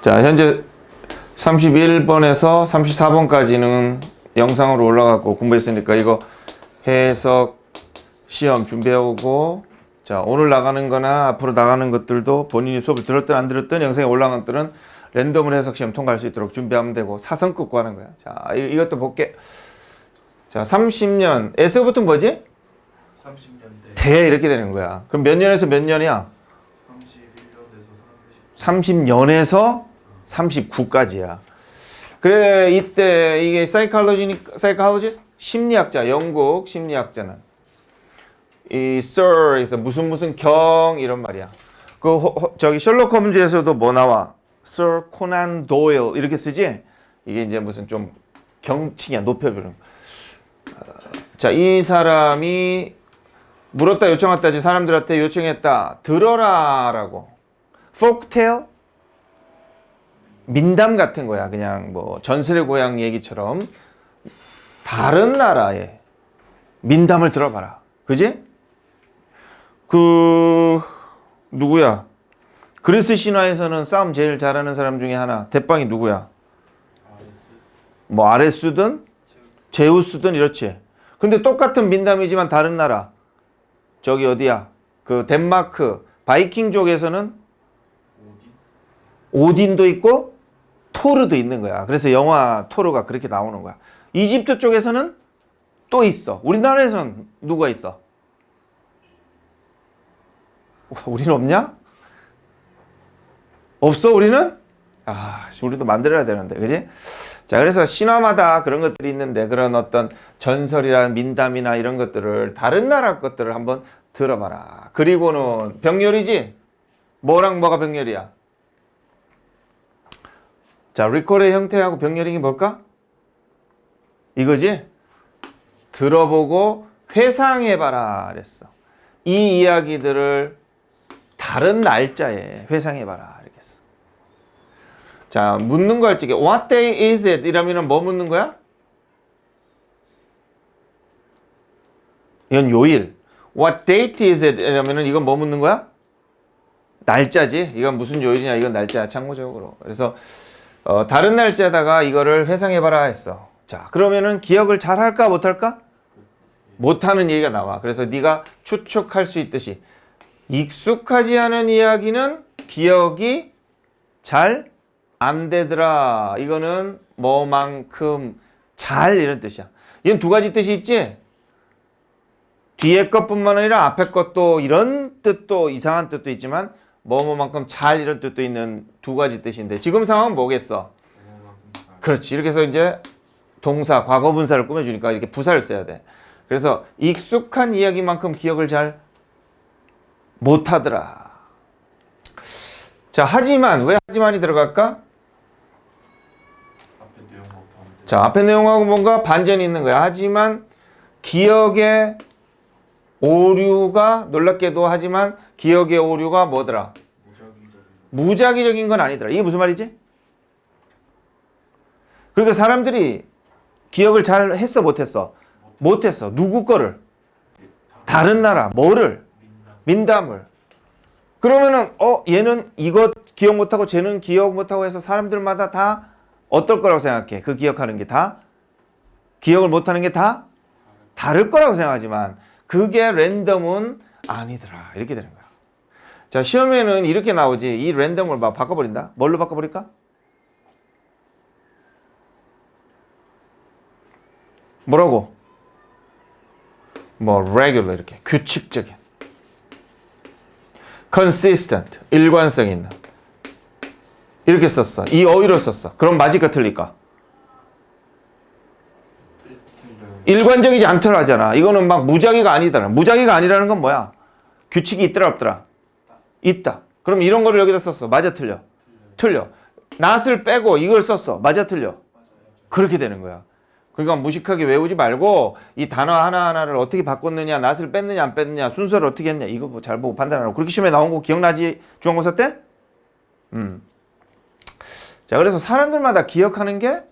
자, 현재 31번에서 34번까지는 영상으로 올라갔고 공부했으니까 이거 해석 시험 준비해오고, 자, 오늘 나가는 거나 앞으로 나가는 것들도 본인이 수업을 들었든 안 들었든 영상에 올라간 것들은 랜덤으로 해석 시험 통과할 수 있도록 준비하면 되고, 사선 긋고 하는 거야. 자, 이것도 볼게. 자, 30년 에서부터 뭐지? 30년대 대 이렇게 되는 거야. 그럼 몇 년에서 몇 년이야? 30년에서 39까지야. 그래, 이때 이게 사이콜로지 심리학자, 영국 심리학자는 이 Sir에서 무슨 경 이런 말이야. 저기 셜록 홈즈에서도 뭐 나와? Sir Conan Doyle 이렇게 쓰지? 이게 이제 무슨 좀 경칭이야, 높여주는. 자, 이 사람이 물었다 요청했다지, 사람들한테 요청했다. 들어라라고. folktale? 민담 같은 거야. 그냥 뭐 전설의 고향 얘기처럼 다른 나라의 민담을 들어봐라. 그지? 누구야? 그리스 신화에서는 싸움 제일 잘하는 사람 중에 하나. 대빵이 누구야? 뭐 아레스든 제우스든 이렇지. 근데 똑같은 민담이지만 다른 나라. 저기 어디야? 그 덴마크 바이킹족에서는 오딘도 있고 토르도 있는 거야. 그래서 영화 토르가 그렇게 나오는 거야. 이집트 쪽에서는 또 있어. 우리나라에선 누가 있어? 우리는 없냐? 없어 우리는? 우리도 만들어야 되는데, 그지? 자, 그래서 신화마다 그런 것들이 있는데, 그런 어떤 전설이나 민담이나 이런 것들을, 다른 나라 것들을 한번 들어봐라. 그리고는 병렬이지? 뭐랑 뭐가 병렬이야? 자, 리콜의 형태하고 병렬이 뭘까? 이거지? 들어보고 회상해봐라 그랬어. 이 이야기들을 다른 날짜에 회상해봐라 이랬어. 자, 묻는 거 할지. What day is it? 이러면 뭐 묻는 거야? 이건 요일. What date is it? 이러면 이건 뭐 묻는 거야? 날짜지. 이건 무슨 요일이냐? 이건 날짜야, 참고적으로. 그래서 다른 날짜에다가 이거를 회상해봐라 했어. 자, 그러면은 기억을 잘 할까 못할까? 못하는 얘기가 나와. 그래서 네가 추측할 수 있듯이 익숙하지 않은 이야기는 기억이 잘 안 되더라. 이거는 뭐만큼 잘 이런 뜻이야. 이건 두 가지 뜻이 있지? 뒤에 것뿐만 아니라 앞에 것도 이런 뜻도, 이상한 뜻도 있지만 뭐뭐만큼 잘 이런 뜻도 있는 두 가지 뜻인데, 지금 상황은 뭐겠어? 그렇지. 이렇게 해서 이제 동사, 과거분사를 꾸며주니까 이렇게 부사를 써야 돼. 그래서 익숙한 이야기만큼 기억을 잘 못하더라. 자, 하지만, 왜 하지만이 들어갈까? 자, 앞에 내용하고 뭔가 반전이 있는 거야. 하지만 기억의 오류가, 놀랍게도 하지만 기억의 오류가 뭐더라? 무작위적인 건 아니더라. 이게 무슨 말이지? 그러니까 사람들이 기억을 잘 했어, 못했어? 못했어. 누구 거를? 다른 나라. 뭐를? 민담을. 그러면은 얘는 이거 기억 못하고 쟤는 기억 못하고 해서 사람들마다 다 어떨 거라고 생각해? 그 기억하는 게 다? 기억을 못하는 게 다? 다를 거라고 생각하지만 그게 랜덤은 아니더라. 이렇게 되는 거야. 자, 시험에는 이렇게 나오지. 이 랜덤을 막 바꿔버린다. 뭘로 바꿔버릴까? 뭐라고? 뭐 regular 이렇게 규칙적인, consistent 일관성 있는 이렇게 썼어. 이 어휘로 썼어. 그럼 맞을까 틀릴까? 일관적이지 않더라 하잖아. 이거는 막 무작위가 아니더라. 무작위가 아니라는 건 뭐야? 규칙이 있더라 없더라? 있다. 그럼 이런 거를 여기다 썼어. 맞아 틀려? 틀려. not을 빼고 이걸 썼어. 맞아 틀려? 그렇게 되는 거야. 그러니까 무식하게 외우지 말고 이 단어 하나하나를 어떻게 바꿨느냐, not을 뺐느냐 안 뺐느냐, 순서를 어떻게 했냐, 이거 뭐 잘 보고 판단하라고. 그렇게 시험에 나온 거 기억나지? 중간고사 때? 자, 그래서 사람들마다 기억하는 게,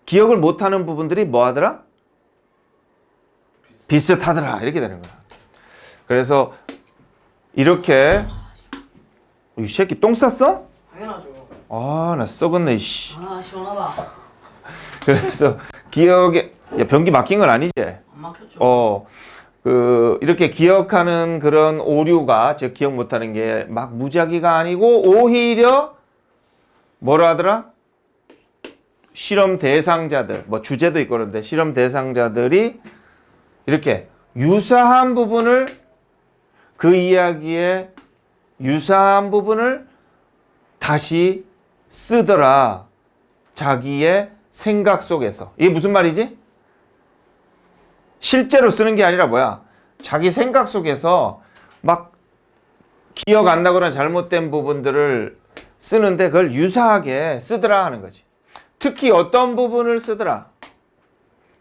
기억을 못하는 부분들이 뭐 하더라? 비슷하더라. 이렇게 되는 거야. 그래서 이렇게, 이 새끼 똥 쌌어? 당연하죠. 아, 나 썩었네, 씨. 아 시원하다. 그래서 기억에, 야, 변기 막힌 건 아니지? 안 막혔죠. 이렇게 기억하는 그런 오류가, 즉, 기억 못하는 게 막 무작위가 아니고, 오히려, 뭐라 하더라? 실험 대상자들, 뭐 주제도 있고 그런데, 실험 대상자들이 이렇게 유사한 부분을, 그 이야기의 유사한 부분을 다시 쓰더라. 자기의 생각 속에서. 이게 무슨 말이지? 실제로 쓰는 게 아니라 뭐야? 자기 생각 속에서 막 기억 안 나거나 잘못된 부분들을 쓰는데 그걸 유사하게 쓰더라 하는 거지. 특히 어떤 부분을 쓰더라?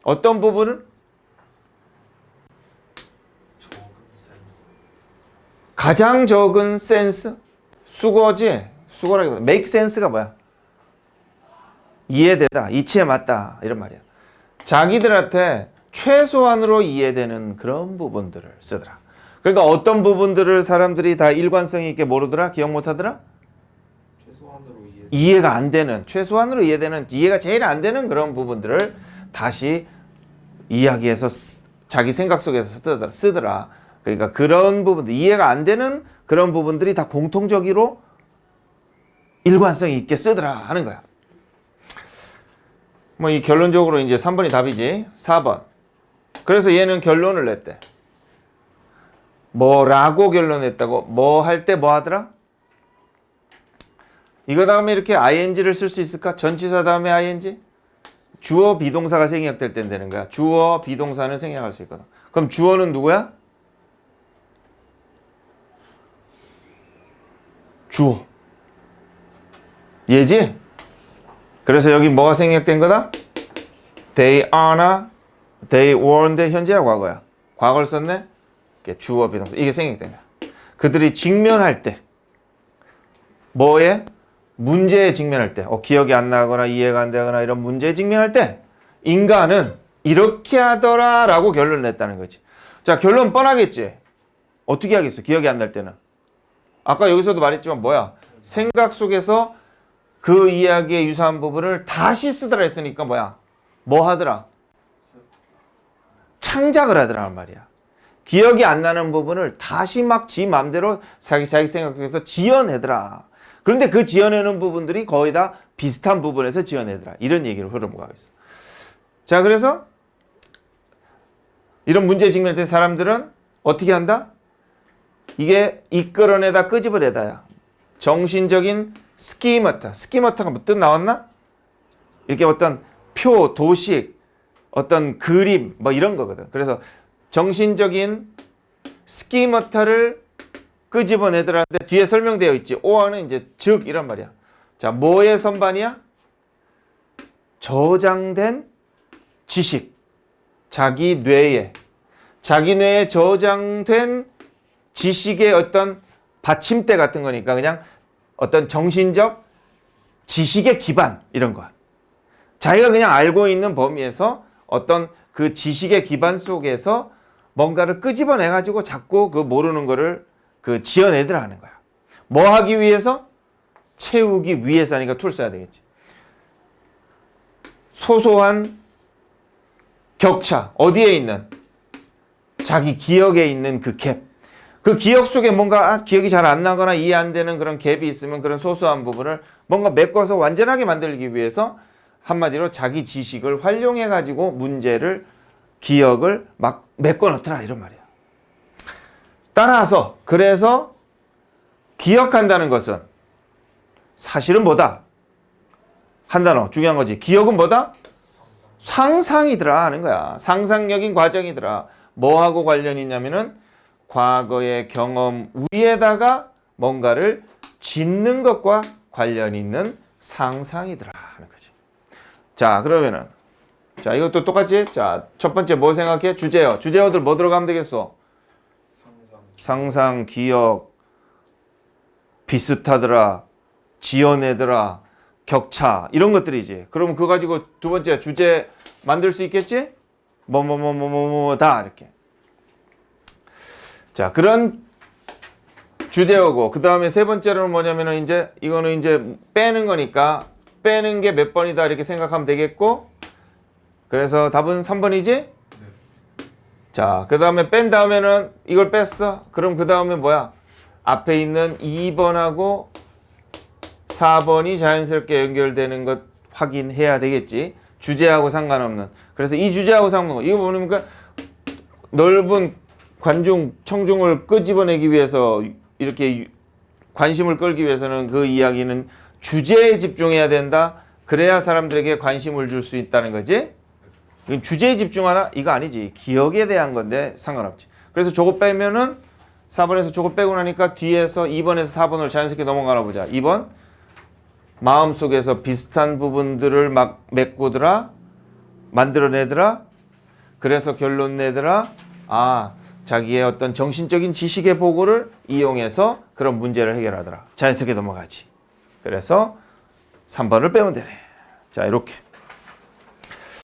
어떤 부분을? 적은 센스. 가장 적은 센스? 수거지? 수거라기보다 make sense가 뭐야? 이해되다, 이치에 맞다 이런 말이야. 자기들한테 최소한으로 이해되는 그런 부분들을 쓰더라. 그러니까 어떤 부분들을 사람들이 다 일관성 있게 모르더라? 기억 못하더라? 최소한으로 이해가 안 되는, 최소한으로 이해되는, 이해가 제일 안 되는 그런 부분들을 다시 이야기해서 자기 생각 속에서 쓰더라. 그러니까 그런 부분들, 이해가 안 되는 그런 부분들이 다 공통적으로 일관성 있게 쓰더라 하는 거야. 뭐 이 결론적으로 이제 3번이 답이지. 4번. 그래서 얘는 결론을 냈대. 뭐라고 결론냈다고? 뭐 할 때 뭐 하더라? 이거 다음에 이렇게 ing를 쓸 수 있을까? 전치사 다음에 ing? 주어 비동사가 생략될 땐 되는 거야. 주어 비동사는 생략할 수 있거든. 그럼 주어는 누구야? 주어. 얘지? 그래서 여기 뭐가 생략된 거다? They are나 they were인데 현재야 과거야. 과거를 썼네? 이게 주어 비동사. 이게 생략된 거야. 그들이 직면할 때 뭐에? 문제에 직면할 때, 기억이 안 나거나 이해가 안 되거나 이런 문제에 직면할 때 인간은 이렇게 하더라 라고 결론을 냈다는 거지. 자, 결론 뻔하겠지? 어떻게 하겠어? 기억이 안 날 때는. 아까 여기서도 말했지만 뭐야? 생각 속에서 그 이야기의 유사한 부분을 다시 쓰더라 했으니까 뭐야? 뭐 하더라? 창작을 하더란 말이야. 기억이 안 나는 부분을 다시 막 지 맘대로 자기 생각 속에서 지어내더라. 그런데 그 지어내는 부분들이 거의 다 비슷한 부분에서 지어내더라. 이런 얘기로 흐름을 가고 있어. 자, 그래서 이런 문제에 직면할 때 사람들은 어떻게 한다? 이게 이끌어내다 끄집어내다야. 정신적인 스키마타. 스키마타가 뭐 뜻 나왔나? 이렇게 어떤 표, 도식, 어떤 그림 뭐 이런 거거든. 그래서 정신적인 스키마타를 끄집어내더라는데 뒤에 설명되어 있지. 오어는 이제 즉 이란 말이야. 자, 뭐의 선반이야? 저장된 지식. 자기 뇌에 저장된 지식의 어떤 받침대 같은 거니까 그냥 어떤 정신적 지식의 기반 이런 거야. 자기가 그냥 알고 있는 범위에서 어떤 그 지식의 기반 속에서 뭔가를 끄집어내 가지고 자꾸 그 모르는 거를 그 지어내더라 하는 거야. 뭐 하기 위해서? 채우기 위해서 하니까 툴 써야 되겠지. 소소한 격차. 어디에 있는? 자기 기억에 있는 그 갭. 그 기억 속에 뭔가 기억이 잘 안 나거나 이해 안 되는 그런 갭이 있으면 그런 소소한 부분을 뭔가 메꿔서 완전하게 만들기 위해서 한마디로 자기 지식을 활용해 가지고 문제를 기억을 막 메꿔 넣더라 이런 말이야. 따라서 그래서 기억한다는 것은 사실은 뭐다? 한 단어 중요한 거지. 기억은 뭐다? 상상이더라 하는 거야. 상상력인 과정이더라. 뭐하고 관련이 있냐면은 과거의 경험 위에다가 뭔가를 짓는 것과 관련이 있는 상상이더라 하는 거지. 자, 그러면은 자, 이것도 똑같이 자, 첫 번째 뭐 생각해? 주제어. 주제어들 뭐 들어가면 되겠어? 상상, 기억, 비슷하더라, 지어내더라, 격차 이런 것들이지. 그럼 그거 가지고 두 번째 주제 만들 수 있겠지? 다 이렇게. 자, 그런 주제어고 그 다음에 세 번째로는 뭐냐면은 이제 이거는 이제 빼는 거니까 빼는 게 몇 번이다 이렇게 생각하면 되겠고 그래서 답은 3번이지? 자, 그 다음에 뺀 다음에는 이걸 뺐어. 그럼 그 다음에 뭐야? 앞에 있는 2번하고 4번이 자연스럽게 연결되는 것 확인해야 되겠지. 주제하고 상관없는. 그래서 이 주제하고 상관없는 거. 이거 뭡니까? 넓은 관중, 청중을 끄집어내기 위해서 이렇게 관심을 끌기 위해서는 그 이야기는 주제에 집중해야 된다. 그래야 사람들에게 관심을 줄 수 있다는 거지. 이건 주제에 집중하라? 이거 아니지. 기억에 대한 건데 상관없지. 그래서 저거 빼면은 4번에서 저거 빼고 나니까 뒤에서 2번에서 4번을 자연스럽게 넘어가나 보자. 2번 마음속에서 비슷한 부분들을 막 메꾸더라. 만들어내더라. 그래서 결론 내더라. 아, 자기의 어떤 정신적인 지식의 보고를 이용해서 그런 문제를 해결하더라. 자연스럽게 넘어가지. 그래서 3번을 빼면 되네. 자, 이렇게.